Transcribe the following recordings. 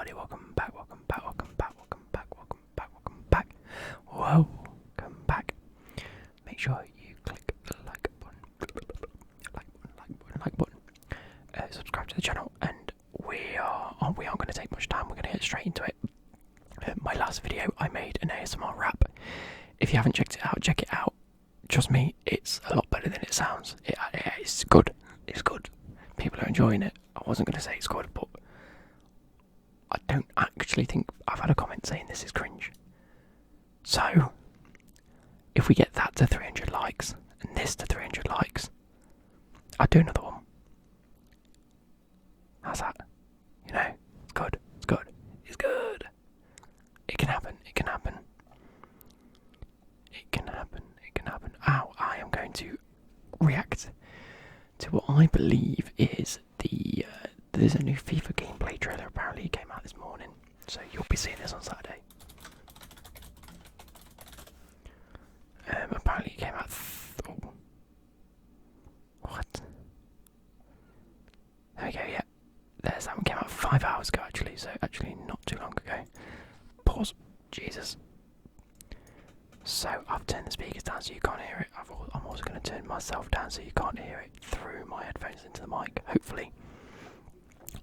everybody, welcome back, welcome back, welcome back, welcome back, welcome back, welcome back. Welcome back. Make sure you click the like button, like button. Subscribe to the channel, and we aren't going to take much time. We're going to get straight into it. My last video, I made an ASMR rap. If you haven't checked it out, check it out. Trust me, it's a lot better than it sounds. It's good. It's good. People are enjoying it. I wasn't going to say it's good, but I don't actually think I've had a comment saying this is cringe. So, if we get that to 300 likes, and this to 300 likes, I'll do another one. How's that? You know, it's good. It's good. It's good. It can happen. It can happen. It can happen. It can happen. Ow, I am going to react to what I believe is there's a new FIFA gameplay trailer. Apparently it came out this morning, so you'll be seeing this on Saturday. Apparently it came out what? There we go, yeah. There's that one. Came out 5 hours ago actually, so actually not too long ago. Pause. Jesus. So I've turned the speakers down so you can't hear it. I'm also going to turn myself down so you can't hear it through my headphones into the mic, hopefully.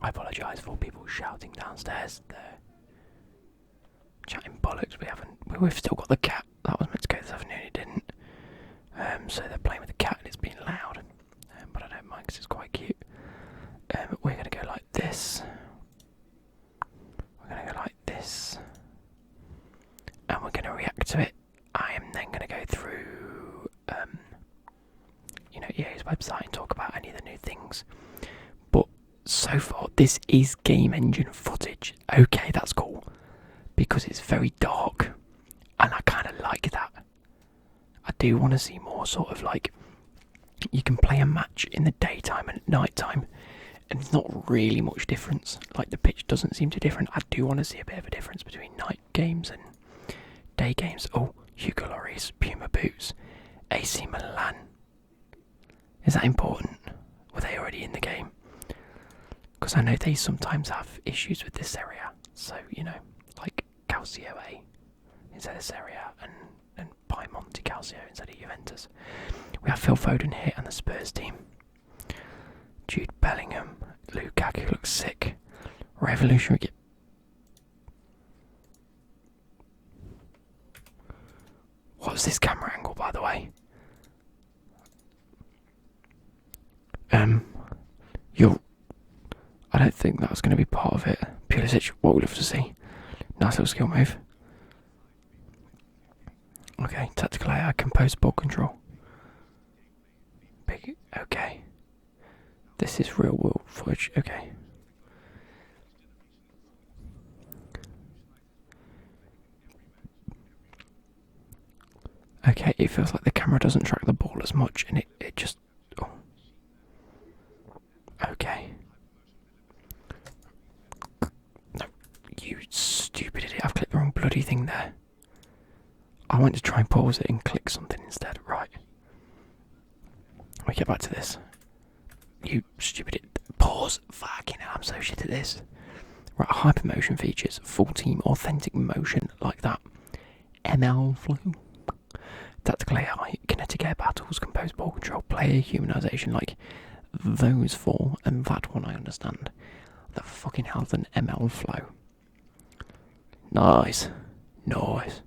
I apologise for people shouting downstairs. They're chatting bollocks. We've still got the cat. That was meant to go this afternoon, it didn't. So they're playing with the cat and it's being loud. But I don't mind because it's quite cute. We're going to go like this. We're going to go like this. And we're going to react to it. I am then going to go through, EA's website and talk about any of the new things. But so far, this is game engine footage. Okay, that's cool. Because it's very dark. And I kind of like that. I do want to see more sort of like, you can play a match in the daytime and at night time. And there's not really much difference. Like the pitch doesn't seem too different. I do want to see a bit of a difference between night games and day games. Oh, Hugo Lloris, Puma boots, AC Milan. Is that important? Were they already in the game? Because I know they sometimes have issues with this area. So, like Calcio A instead of Serie A and Piemonte Calcio instead of Juventus. We have Phil Foden here and the Spurs team. Jude Bellingham, Lukaku looks sick. Revolutionary. What's this camera angle, by the way? I don't think that was going to be part of it. Pulisic, what we'd love to see. Nice little skill move. Okay, tactical AI, composed ball control. Big, okay. This is real world footage, okay. Okay, it feels like the camera doesn't track the ball as much and it just... Oh. Okay. No, you stupid idiot, I've clicked the wrong bloody thing there. I went to try and pause it and click something instead, right. We get back to this. You stupid idiot. Pause! Fucking hell, I'm so shit at this. Right, HyperMotion features, full team authentic motion like that. ML flow. Tactical AI, kinetic air battles, composed ball control, player humanisation, like those four, and that one I understand. The fucking hell's an ML flow? Nice. Nice.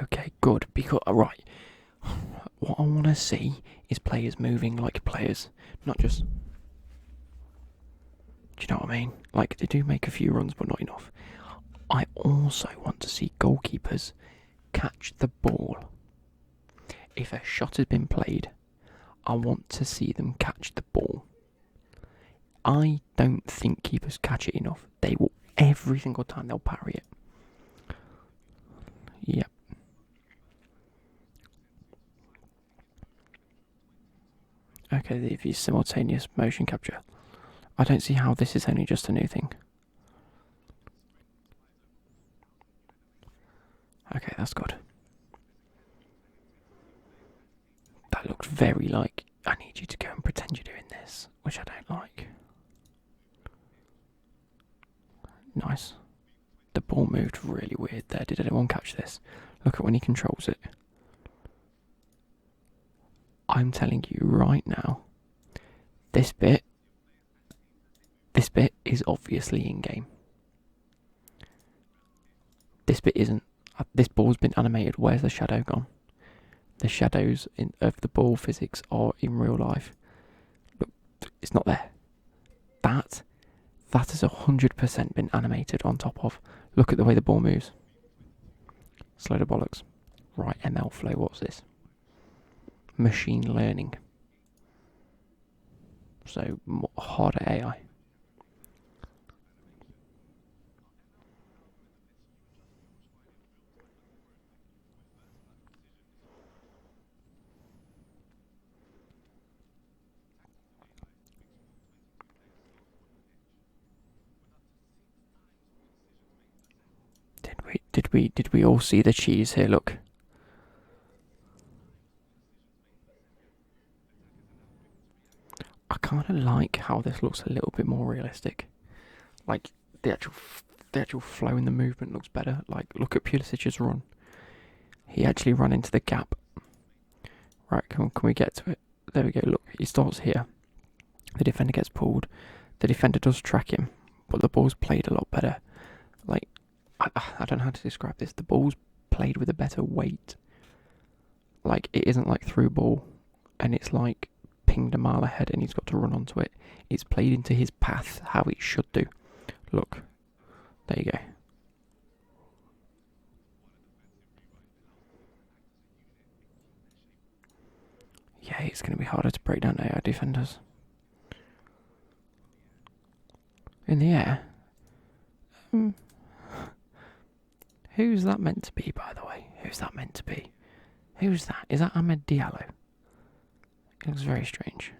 Okay, good, because, right, what I want to see is players moving like players, not just... Do you know what I mean? Like, they do make a few runs, but not enough. I also want to see goalkeepers catch the ball. If a shot has been played, I want to see them catch the ball. I don't think keepers catch it enough. They will, every single time they'll parry it. Yep. Okay, they've used simultaneous motion capture. I don't see how this is only just a new thing. Okay, that's good. That looks very like you to go and pretend you're doing this, which I don't like. Nice. The ball moved really weird there. Did anyone catch this? Look at when he controls it. I'm telling you right now, this bit is obviously in-game. This bit isn't. This ball's been animated. Where's the shadow gone? The shadows of the ball physics are in real life. Look, it's not there. That has 100% been animated on top of. Look at the way the ball moves. Slow the bollocks. Right, ML flow, what's this? Machine learning. So, harder AI. Did we all see the cheese here? Look. I kind of like how this looks a little bit more realistic. Like the actual flow in the movement looks better. Like look at Pulisic's run. He actually ran into the gap. Right, can we get to it? There we go. Look, he starts here. The defender gets pulled. The defender does track him, but the ball's played a lot better. Like I don't know how to describe this. The ball's played with a better weight. Like it isn't like through ball, and it's like pinged a mile ahead, and he's got to run onto it. It's played into his path how it should do. Look, there you go. Yeah, it's going to be harder to break down AI defenders. In the air. Who's that meant to be, by the way? Who's that meant to be? Who's that? Is that Ahmed Diallo? It looks very strange.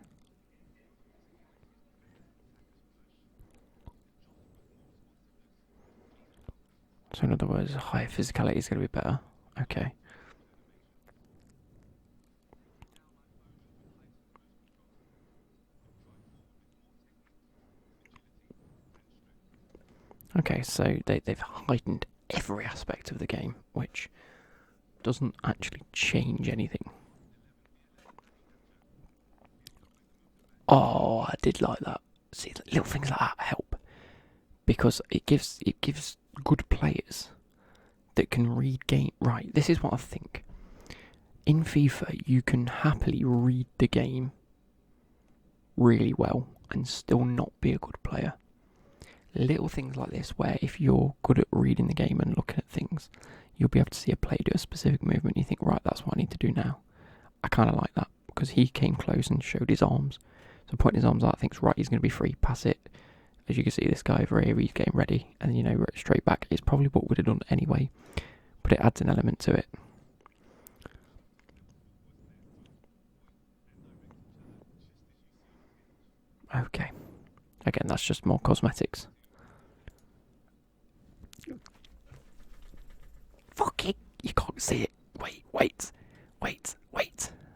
So in other words, higher physicality is going to be better. Okay. Okay, so they've heightened every aspect of the game, which doesn't actually change anything. Oh, I did like that. See, little things like that help because it gives good players that can read game. Right, this is what I think. In FIFA, you can happily read the game really well and still not be a good player. Little things like this, where if you're good at reading the game and looking at things, you'll be able to see a player do a specific movement and you think, right, that's what I need to do now. I kind of like that because he came close and showed his arms. So pointing his arms out, thinks, right, he's going to be free, pass it. As you can see, this guy over here, he's getting ready, and straight back. It's probably what we'd have done anyway, but it adds an element to it. Okay. Again, that's just more cosmetics. Fuck it! You can't see it. Wait.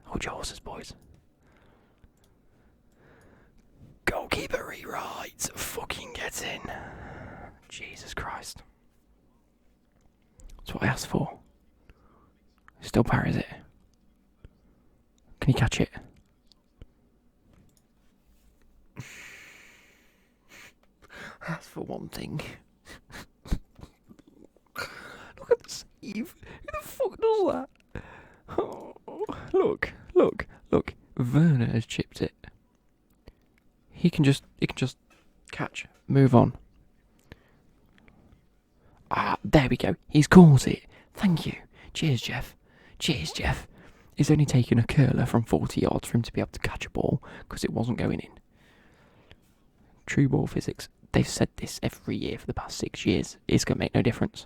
Hold your horses, boys. Goalkeeper rewrites. Fucking get in. Jesus Christ. That's what I asked for. Still parries it. Can you catch it? That's for one thing. Look at the sleeve. Who the fuck does that? Oh, look. Werner has chipped it. He can just catch. Move on. Ah, there we go. He's caught it. Thank you. Cheers, Jeff. It's only taken a curler from 40 yards for him to be able to catch a ball because it wasn't going in. True ball physics. They've said this every year for the past 6 years. It's going to make no difference.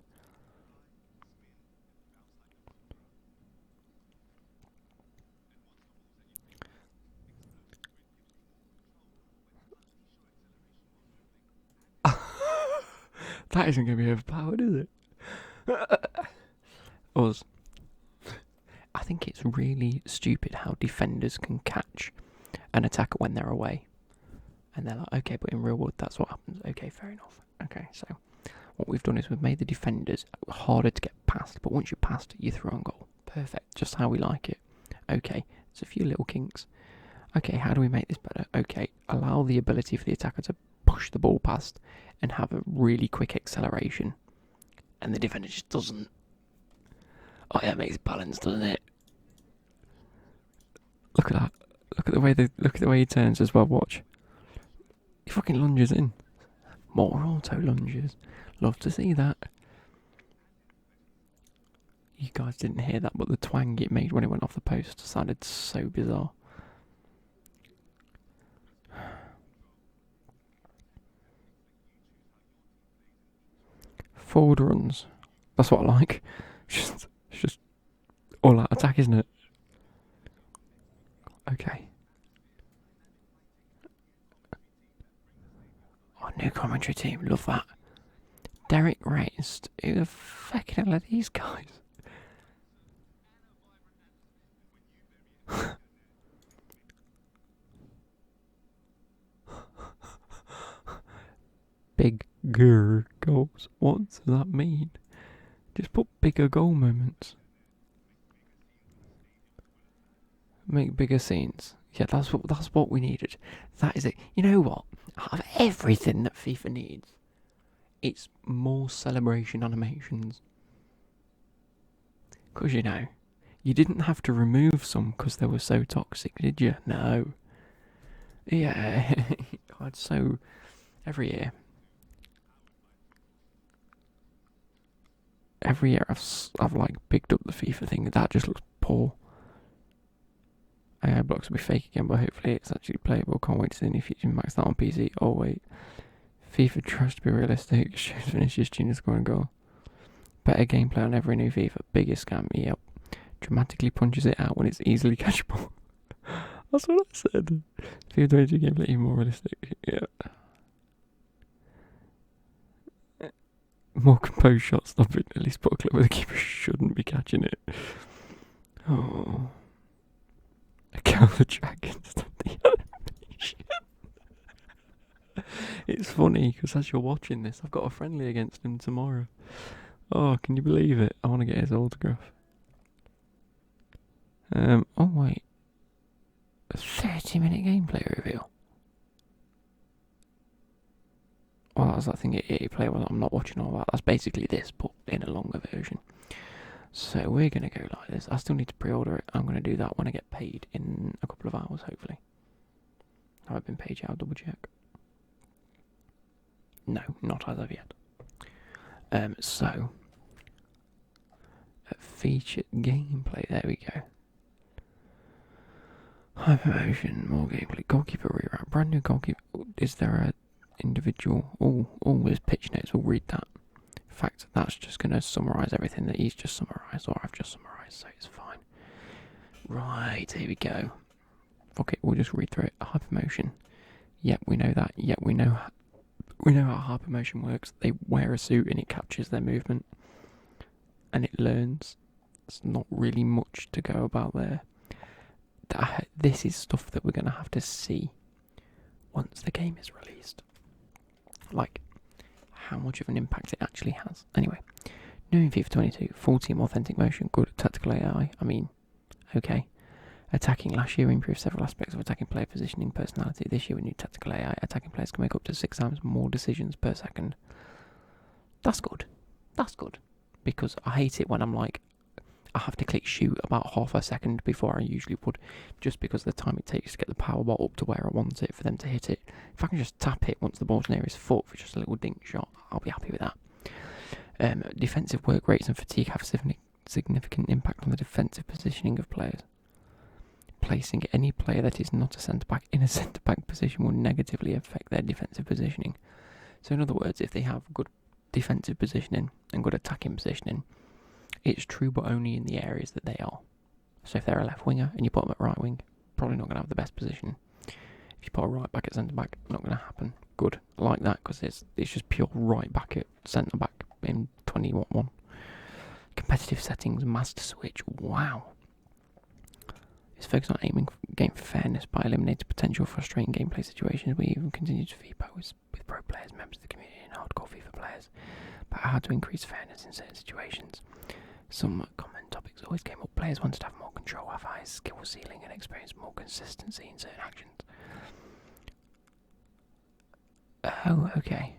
That isn't going to be overpowered, is it? Us. I think it's really stupid how defenders can catch an attacker when they're away. And they're like, okay, but in real world, that's what happens. Okay, fair enough. Okay, so what we've done is we've made the defenders harder to get past, but once you're past, you're through on goal. Perfect, just how we like it. Okay, there's a few little kinks. Okay, how do we make this better? Okay, allow the ability for the attacker to push the ball past and have a really quick acceleration. And the defender just doesn't. Oh, yeah, it makes balance, doesn't it? Look at that. Look at the way he turns as well, watch. He fucking lunges in. More auto lunges. Love to see that. You guys didn't hear that, but the twang it made when it went off the post sounded so bizarre. Forward runs. That's what I like. It's just all out attack, isn't it? Okay. Oh, new commentary team. Love that. Derek Raced. Who the fucking hell are these guys? Bigger goals. What does that mean? Just put bigger goal moments. Make bigger scenes. Yeah, that's what we needed. That is it. You know what? Out of everything that FIFA needs, it's more celebration animations. Because, you know, you didn't have to remove some because they were so toxic, did you? No. Yeah. I'd so... Every year I've like picked up the FIFA thing. That just looks poor. AI blocks will be fake again, but hopefully it's actually playable. Can't wait to see any feature max that on PC. Oh wait, FIFA tries to be realistic. Shows finishes, junior score and goal. Better gameplay on every new FIFA. Biggest scam. Yep. Dramatically punches it out when it's easily catchable. That's what I said. FIFA 22 gameplay even more realistic. Yeah. More composed shots. Stop it. At least put a clip where the keeper shouldn't be catching it. Oh. Kill the dragons. The animation. It's funny because as you're watching this, I've got a friendly against him tomorrow. Oh, can you believe it? I want to get his autograph. Oh wait, a 30-minute gameplay reveal. Well, that's that thing you play when I'm not watching all that. That's basically this, but in a longer version. So we're going to go like this. I still need to pre-order it. I'm going to do that when I get paid in a couple of hours, hopefully. Have I been paid yet? I'll double check. No, not as of yet. So, featured gameplay. There we go. HyperMotion, more gameplay. Goalkeeper rewrite. Brand new goalkeeper. Is there a individual? Oh, there's pitch notes. We'll read that. In fact, that's just going to summarise everything that he's just summarised, or I've just summarised, so it's fine. Right, here we go. Fuck it, we'll just read through it. HyperMotion. Yep, we know that. Yep, we know how HyperMotion works. They wear a suit and it captures their movement. And it learns. There's not really much to go about there. This is stuff that we're going to have to see once the game is released. Like, how much of an impact it actually has. Anyway, new in FIFA 22, full team authentic motion, good tactical AI. I mean, okay. Attacking last year improved several aspects of attacking player positioning personality. This year with new tactical AI, attacking players can make up to 6 times more decisions per second. That's good. That's good. Because I hate it when I'm like, I have to click shoot about half a second before I usually would, just because of the time it takes to get the power ball up to where I want it for them to hit it. If I can just tap it once the ball's near his foot for just a little dink shot, I'll be happy with that. Defensive work rates and fatigue have a significant impact on the defensive positioning of players. Placing any player that is not a centre-back in a centre-back position will negatively affect their defensive positioning. So in other words, if they have good defensive positioning and good attacking positioning, it's true but only in the areas that they are. So if they're a left winger and you put them at right wing, probably not going to have the best position. If you put a right back at centre back, not going to happen. Good, I like that, because it's just pure right back at centre back in 21. Competitive settings, master switch. Wow. It's focused on aiming game for fairness by eliminating potential frustrating gameplay situations. We even continue to feedback with pro players, members of the community, and hardcore FIFA players about how to increase fairness in certain situations. Some common topics always came up. Players wanted to have more control, have higher skill ceiling, and experience more consistency in certain actions. Oh, okay.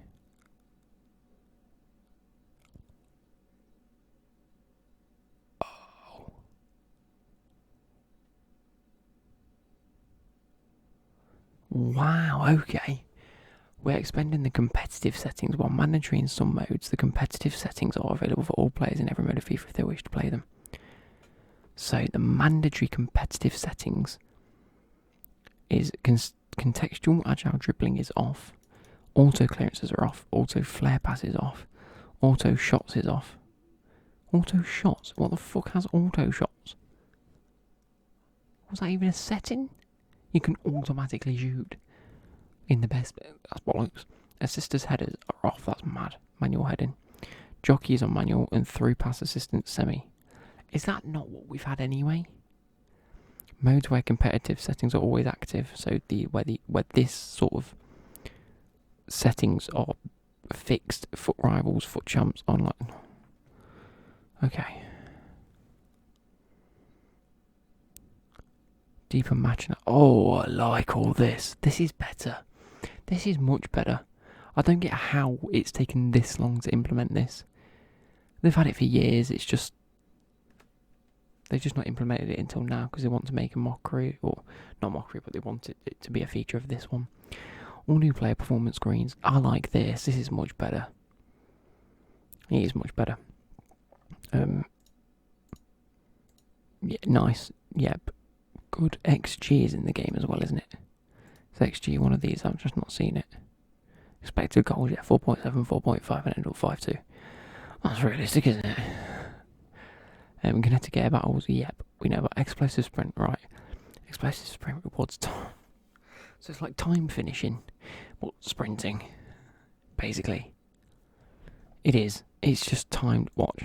Oh. Wow, okay. We're expanding the competitive settings. While mandatory in some modes, the competitive settings are available for all players in every mode of FIFA if they wish to play them. So the mandatory competitive settings is contextual agile dribbling is off, auto clearances are off, auto flare pass is off, auto shots is off. Auto shots? What the fuck has auto shots? Was that even a setting? You can automatically shoot in the best. That's bollocks. Assisters headers are off. That's mad. Manual heading. Jockeys on manual and through pass assistance semi. Is that not what we've had anyway? Modes where competitive settings are always active. So where this sort of settings are fixed. Foot rivals, foot champs, online. Okay. Deeper match. Oh, I like all this. This is better. This is much better. I don't get how it's taken this long to implement this. They've had it for years. It's just they've just not implemented it until now because they want to make a mockery, or not mockery, but they want it to be a feature of this one. All new player performance screens. I like this. This is much better. It is much better. Yeah, nice. Yep. Good XG is in the game as well, isn't it? Is XG one of these? I've just not seen it. Expected goals, yeah, 4.7, 4.5, and end up 5.2. That's realistic, isn't it? Kinetic air battles, yep. We know about explosive sprint, right? Explosive sprint rewards time. So it's like time finishing, but sprinting, basically. It is. It's just timed watch.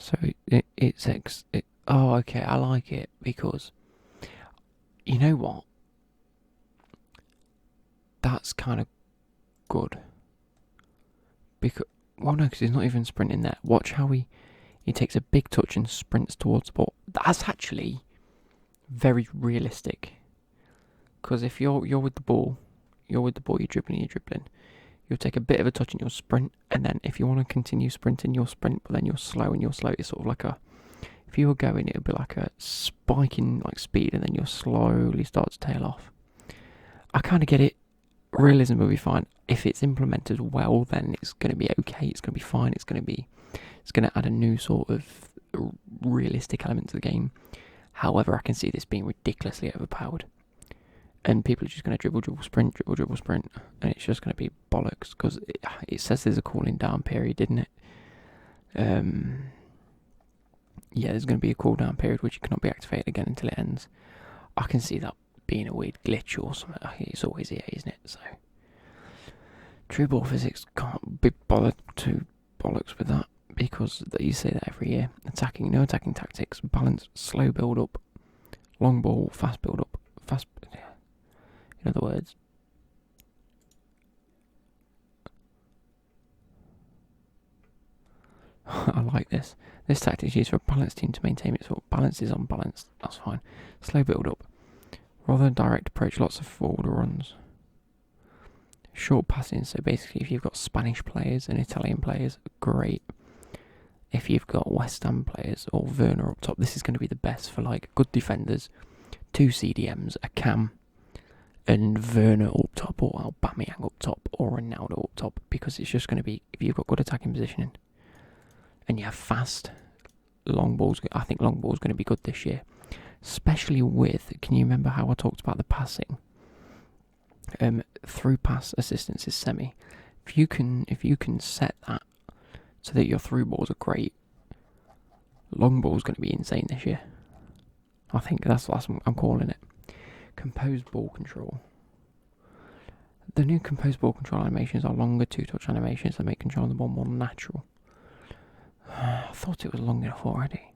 So oh, okay, I like it because you know what? That's kind of good. Because he's not even sprinting there. Watch how he takes a big touch and sprints towards the ball. That's actually very realistic. Because if you're with the ball, you're dribbling. You'll take a bit of a touch and you'll sprint, and then if you want to continue sprinting, you'll sprint, but then you're slow. It's sort of like if you were going, it would be like a spike in like speed, and then you'll slowly start to tail off. I kind of get it. Realism will be fine. If it's implemented well, then it's going to be okay. It's going to be fine. It's going to add a new sort of realistic element to the game. However, I can see this being ridiculously overpowered. And people are just going to dribble, sprint, and it's just going to be bollocks, because it says there's a cooling down period, didn't it? Yeah, there's going to be a cooldown period which cannot be activated again until it ends. I can see that being a weird glitch or something. It's always EA, isn't it? So, true ball physics can't be bothered to bollocks with that, because you say that every year. No attacking tactics, balance, slow build up, long ball, fast build up, in other words. I like this. This tactic is used for a balanced team to maintain its balance is unbalanced. That's fine. Slow build up. Rather than direct approach, lots of forward runs. Short passing, so basically if you've got Spanish players and Italian players, great. If you've got West Ham players or Werner up top, this is going to be the best for like good defenders, 2 CDMs, a cam, and Werner up top, or Aubameyang up top, or Ronaldo up top, because it's just going to be, if you've got good attacking positioning and you have fast long balls, I think long ball's going to be good this year, especially with, can you remember how I talked about the passing? Through pass assistance is semi. If you can set that so that your through balls are great, long ball's going to be insane this year. I think that's what I'm calling it. Composed ball control. The new composed ball control animations are longer two-touch animations that make controlling the ball more natural. I thought it was long enough already.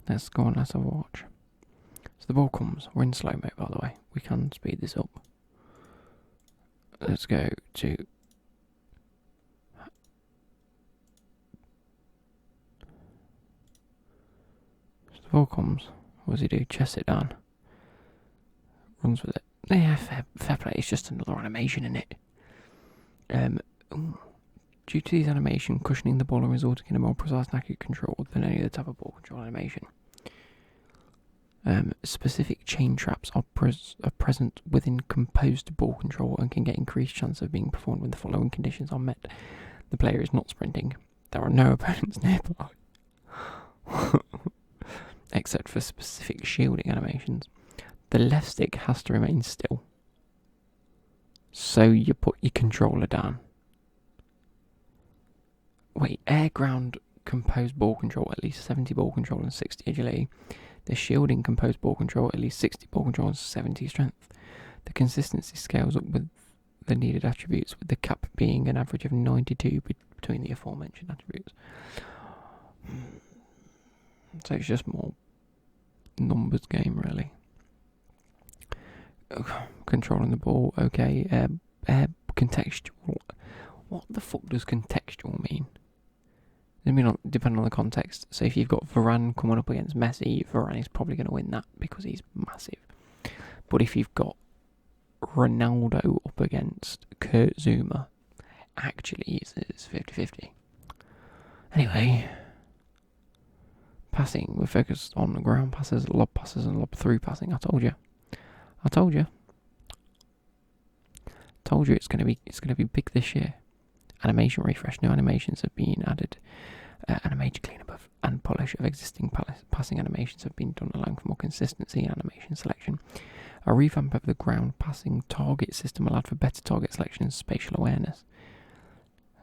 Let's go on, let's have a watch. So the ball comes. We're in slow-mo, by the way. We can speed this up. Let's go to... So the ball comes. What does he do? Chests it down. Runs with it. Yeah, fair play. It's just another animation in it. Due to these animation, cushioning the ball and resulting in a more precise and accurate control than any other type of ball control animation. Specific chain traps are present within composed ball control and can get increased chance of being performed when the following conditions are met. The player is not sprinting. There are no opponents nearby. Except for specific shielding animations. The left stick has to remain still. So you put your controller down. Wait, air ground composed ball control, at least 70 ball control and 60 agility. The shielding composed ball control, at least 60 ball control and 70 strength. The consistency scales up with the needed attributes, with the cap being an average of 92 between the aforementioned attributes. So it's just more numbers game, really. Controlling the ball, okay. Contextual. What the fuck does contextual mean? I mean, depending on the context. So if you've got Varane coming up against Messi, Varane is probably going to win that because he's massive. But if you've got Ronaldo up against Kurt Zuma, actually it's 50-50. Anyway, passing. We're focused on ground passes, lob and lob through passing. I told you it's going to be big this year. Animation refresh. New animations have been added. And a major cleanup and polish of existing passing animations have been done, allowing for more consistency in animation selection. A revamp of the ground passing target system allowed for better target selection and spatial awareness.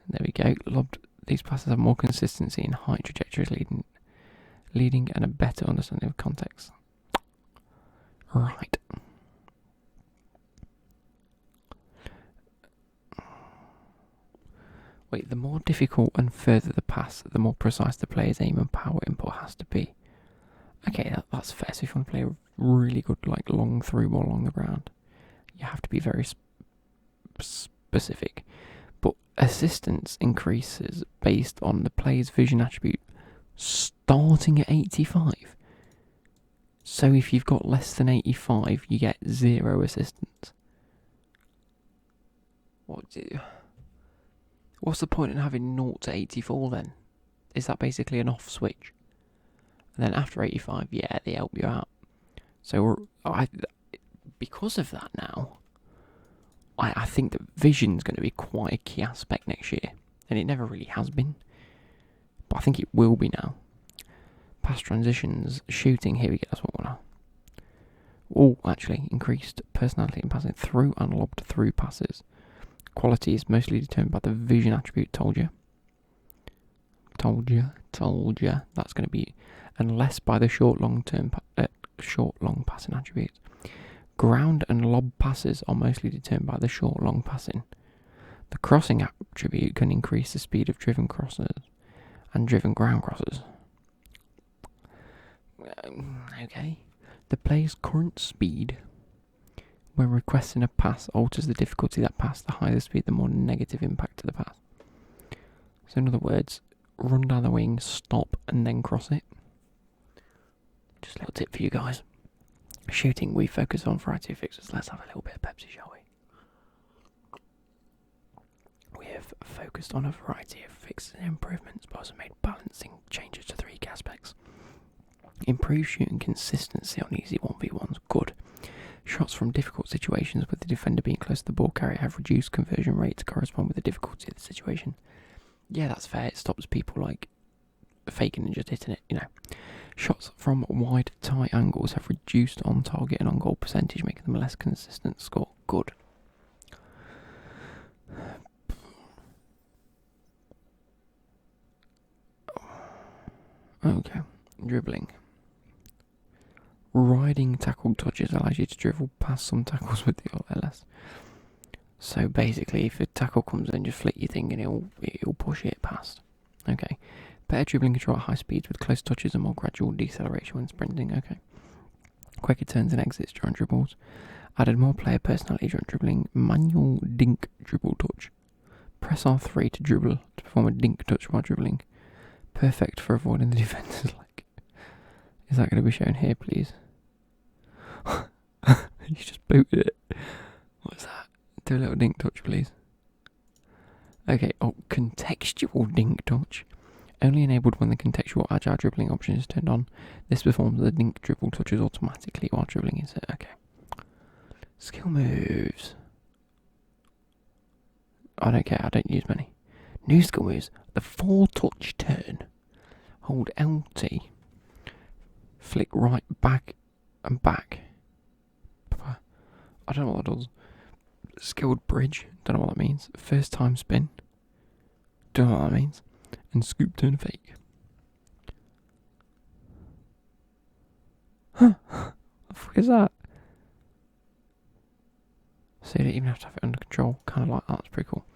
There we go. These passes have more consistency in height trajectories, leading and a better understanding of context. Right. Wait, the more difficult and further the pass, the more precise the player's aim and power input has to be. Okay, that's fair. So if you want to play a really good, long through ball along the ground, you have to be very specific. But assistance increases based on the player's vision attribute, starting at 85. So if you've got less than 85, you get 0 assistance. What's the point in having 0 to 84 then? Is that basically an off switch? And then after 85, yeah, they help you out. So because of that now, I think that vision's going to be quite a key aspect next year. And it never really has been. But I think it will be now. Pass transitions, shooting, here we go, that's what we're now. Oh, actually, increased personality in passing through and lobbed through passes. Quality is mostly determined by the vision attribute. Told you. That's going to be, and less by the short long passing attributes. Ground and lob passes are mostly determined by the short long passing. The crossing attribute can increase the speed of driven crosses and driven ground crosses. Okay. The player's current speed when requesting a pass alters the difficulty of that pass. The higher the speed, the more negative impact to the pass. So in other words, run down the wing, stop, and then cross it. Just a little tip for you guys. Shooting, we focus on variety of fixtures. Let's have a little bit of Pepsi, shall we? We have focused on a variety of fixes and improvements, but also made balancing changes to 3 key aspects. Improved shooting consistency on easy 1v1s, good. Shots from difficult situations with the defender being close to the ball carrier have reduced conversion rate to correspond with the difficulty of the situation. Yeah, that's fair. It stops people faking and just hitting it, Shots from wide, tight angles have reduced on target and on goal percentage, making them a less consistent score. Good. Okay. Dribbling. Riding tackle touches allows you to dribble past some tackles with the LS. So basically, if a tackle comes in, just flick your thing and it'll push it past. Okay. Better dribbling control at high speeds with close touches and more gradual deceleration when sprinting. Okay. Quicker turns and exits during dribbles. Added more player personality during dribbling. Manual dink dribble touch. Press R3 to dribble to perform a dink touch while dribbling. Perfect for avoiding the defender's leg. Is that going to be shown here, please? You just booted it. What's that? Do a little dink touch, please. Okay, contextual dink touch. Only enabled when the contextual agile dribbling option is turned on. This performs the dink dribble touches automatically while dribbling is set. Okay. Skill moves. I don't care, I don't use many. New skill moves. The 4-touch turn. Hold LT. Flick right, back, and back. I don't know what that does. Skilled bridge. Don't know what that means. First time spin. Don't know what that means. And scoop turn fake. Huh. What the fuck is that? So you don't even have to have it under control. Kind of like that. That's pretty cool.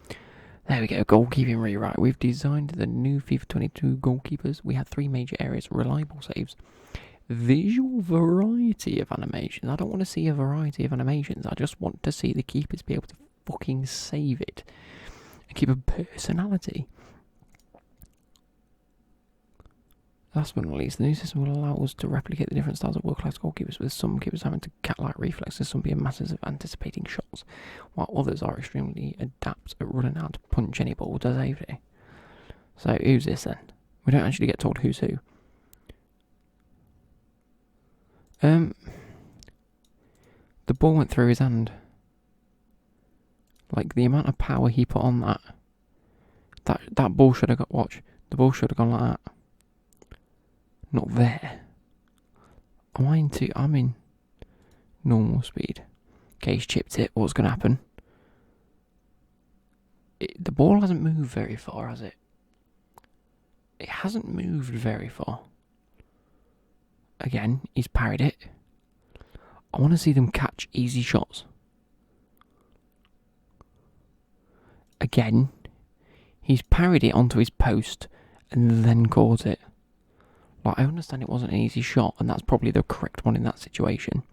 There we go. Goalkeeping rewrite. We've designed the new FIFA 22 goalkeepers. We have 3 major areas. Reliable saves. Visual variety of animations. I don't want to see a variety of animations. I just want to see the keepers be able to fucking save it. And keep a personality. Last but not least, the new system will allow us to replicate the different styles of world-class goalkeepers, with some keepers having to cat-like reflexes, some being masters of anticipating shots, while others are extremely adept at running out to punch any ball to safety. So, who's this then? We don't actually get told who's who. The ball went through his hand. Like, the amount of power he put on that ball should have got, watch, the ball should have gone like that. Not there. I'm in normal speed. Okay, he's chipped it. What's going to happen? The ball hasn't moved very far, has it? It hasn't moved very far. Again, he's parried it. I want to see them catch easy shots. Again, he's parried it onto his post and then caught it. Like, I understand it wasn't an easy shot, and that's probably the correct one in that situation.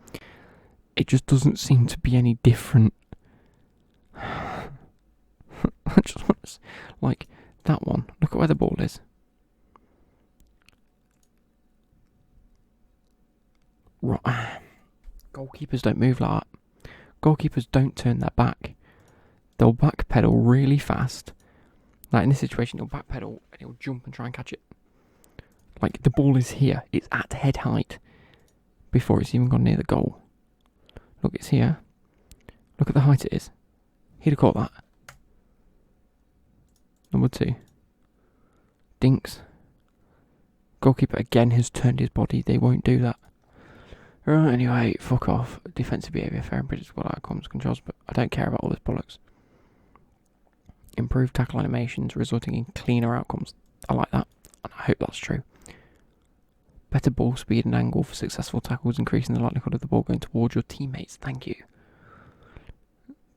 It just doesn't seem to be any different. I just want to, like, that one. Look at where the ball is. Right. Goalkeepers don't move like that. Goalkeepers don't turn their back. They'll backpedal really fast. Like, in this situation, he'll backpedal and he'll jump and try and catch it. Like, the ball is here. It's at head height before it's even gone near the goal. Look, it's here. Look at the height it is. He'd have caught that. Number 2. Dinks. Goalkeeper again has turned his body. They won't do that. Right, anyway, fuck off. Defensive behaviour, fair and predictable outcomes, controls, but I don't care about all this bollocks. Improved tackle animations resulting in cleaner outcomes. I like that, and I hope that's true. Better ball speed and angle for successful tackles, increasing the likelihood of the ball going towards your teammates. Thank you.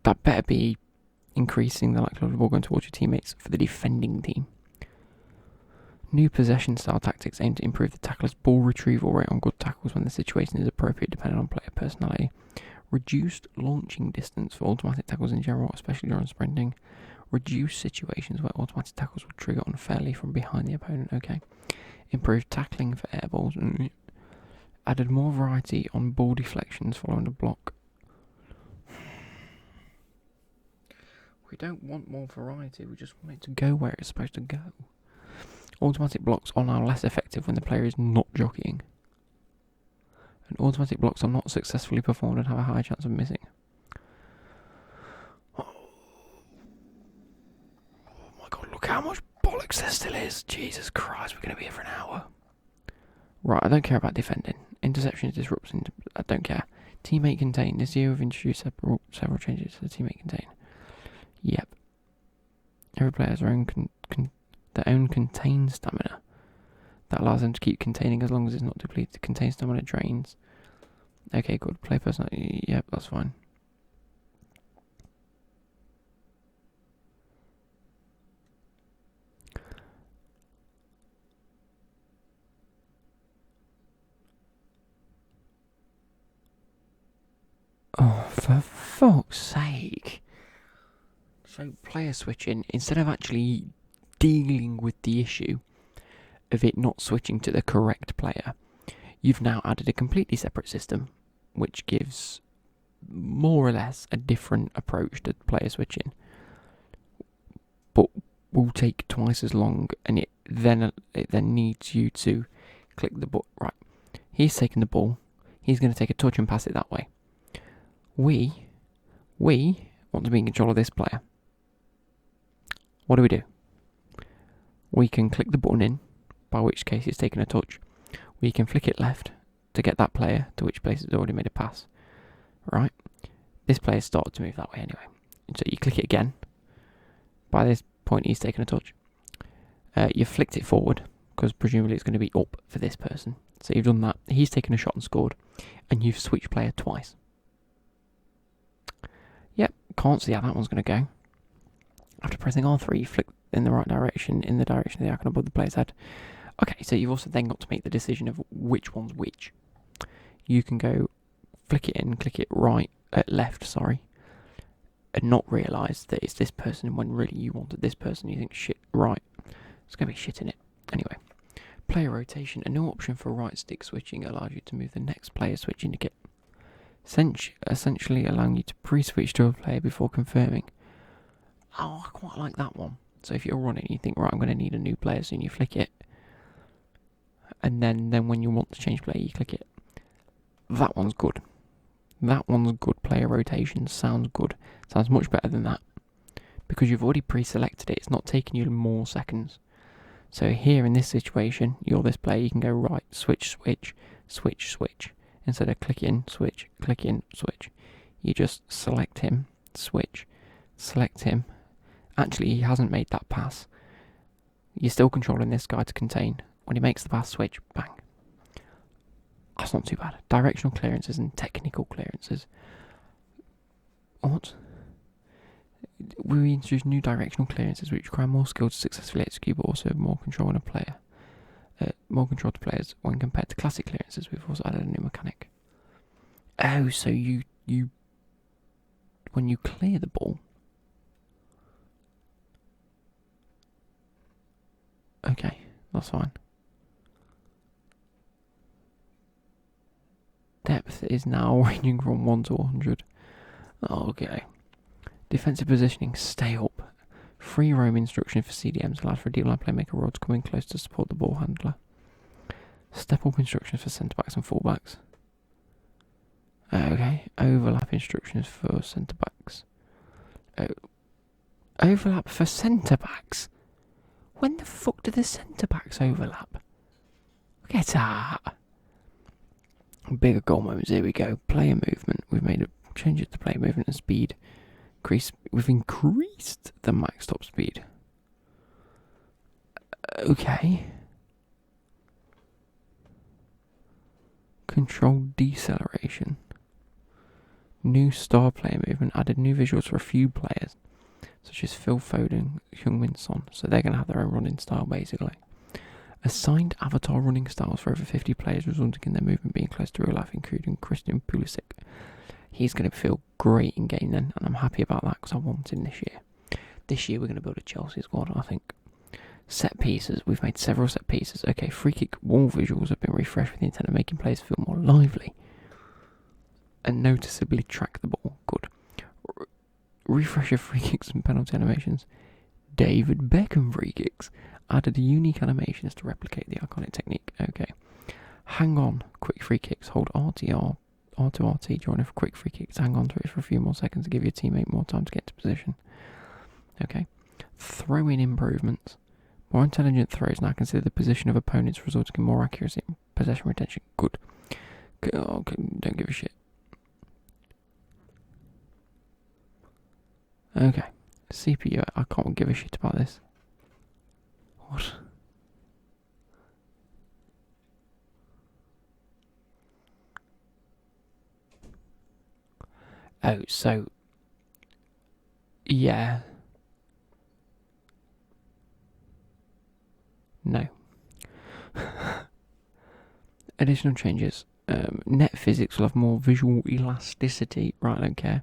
That better be increasing the likelihood of the ball going towards your teammates for the defending team. New possession style tactics aim to improve the tackler's ball retrieval rate on good tackles when the situation is appropriate depending on player personality. Reduced launching distance for automatic tackles in general, especially during sprinting. Reduce situations where automatic tackles will trigger unfairly from behind the opponent. Okay. Improved tackling for air balls. Added more variety on ball deflections following a block. We don't want more variety, we just want it to go where it's supposed to go. Automatic blocks are now less effective when the player is not jockeying. And automatic blocks are not successfully performed and have a high chance of missing. Oh my god, look how much bollocks there still is. Jesus Christ, we're going to be here for an hour. Right, I don't care about defending. Interceptions, disrupts, I don't care. Teammate contain. This year we've introduced several changes to the teammate contain. Yep. Every player has their own contain stamina. That allows them to keep containing as long as it's not depleted. Contain stamina drains. Okay, good. Play person. Yep, that's fine. Oh, for fuck's sake. So, player switching, instead of actually dealing with the issue of it not switching to the correct player, you've now added a completely separate system, which gives more or less a different approach to player switching, but will take twice as long, and it then needs you to click the button. Right, he's taking the ball, he's going to take a touch and pass it that way. We want to be in control of this player. What do? We can click the button in, by which case it's taken a touch. We can flick it left to get that player to which place it's already made a pass. Right? This player started to move that way anyway. So you click it again. By this point he's taken a touch. You've flicked it forward, because presumably it's going to be up for this person. So you've done that. He's taken a shot and scored. And you've switched player twice. Yep, can't see how that one's going to go. After pressing R3, you flick in the right direction, in the direction of the icon above the player's head. Okay, so you've also then got to make the decision of which one's which. You can go flick it in, click it left, and not realise that it's this person when really you wanted this person. You think, shit, right. It's going to be shit in it. Anyway, player rotation. A new option for right stick switching allows you to move the next player switch indicate, essentially allowing you to pre-switch to a player before confirming. Oh, I quite like that one. So if you're running, you think, right, I'm going to need a new player, so you flick it. And then when you want to change player, you click it. That one's good. That one's good. Player rotation sounds good. Sounds much better than that. Because you've already pre-selected it, it's not taking you more seconds. So here in this situation, you're this player, you can go right, switch, switch, switch, switch. Instead of click in, switch, you just select him, switch, select him. Actually, he hasn't made that pass. You're still controlling this guy to contain. When he makes the pass, switch, bang. That's not too bad. Directional clearances and technical clearances. What? We introduced new directional clearances which require more skill to successfully execute, but also have more control on a player. More control to players when compared to classic clearances. We've also added a new mechanic. Oh, so you when you clear the ball. Okay, that's fine. Depth is now ranging from 1 to 100. Okay. Defensive positioning, stay up. Free roam instruction for CDMs allows for a deep line playmaker rod to come in close to support the ball handler. Step up instructions for centre backs and full backs. Okay. Overlap instructions for centre backs. Overlap for centre backs? When the fuck do the centre backs overlap? Get out. Bigger goal moments, here we go. Player movement. We've made a change to player movement and speed. We've increased the max top speed. Okay. Control deceleration. New star player movement. Added new visuals for a few players, such as Phil Foden, Heung-min Son. So they're going to have their own running style, basically. Assigned avatar running styles for over 50 players, resulting in their movement being close to real life, including Christian Pulisic. He's going to feel great in game then, and I'm happy about that because I want him this year. This year we're going to build a Chelsea squad, I think. Set pieces. We've made several set pieces. Okay, free kick wall visuals have been refreshed with the intent of making players feel more lively and noticeably track the ball. Good. Refresh of free kicks and penalty animations. David Beckham free kicks. Added unique animations to replicate the iconic technique. Okay. Hang on. Quick free kicks. Hold R2 RT during a quick free kick. Hang on to it for a few more seconds to give your teammate more time to get to position. Okay. Throw-in improvements. More intelligent throws now consider the position of opponents, resulting in more accuracy and possession retention. Good. Okay, don't give a shit. Okay. CPU. I can't give a shit about this. What? Oh, so yeah, no. Additional changes. Net physics will have more visual elasticity. Right, I don't care.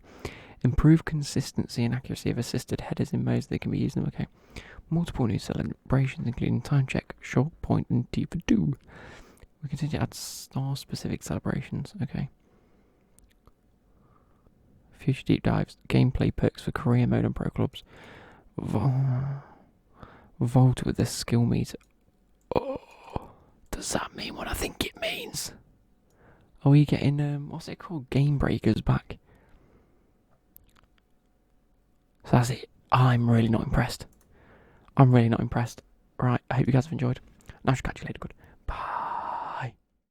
Improve consistency and accuracy of assisted headers in modes that can be used in them. Okay. Multiple new celebrations, including time check, short point, and deep for do. We continue to add star-specific celebrations. Okay. Future deep dives, gameplay perks for career mode and pro clubs. Volta with the skill meter. Oh, does that mean what I think it means? Are we getting what's it called? Game breakers back. So that's it. I'm really not impressed. I'm really not impressed. Right, I hope you guys have enjoyed. And I shall catch you later. Good. Bye.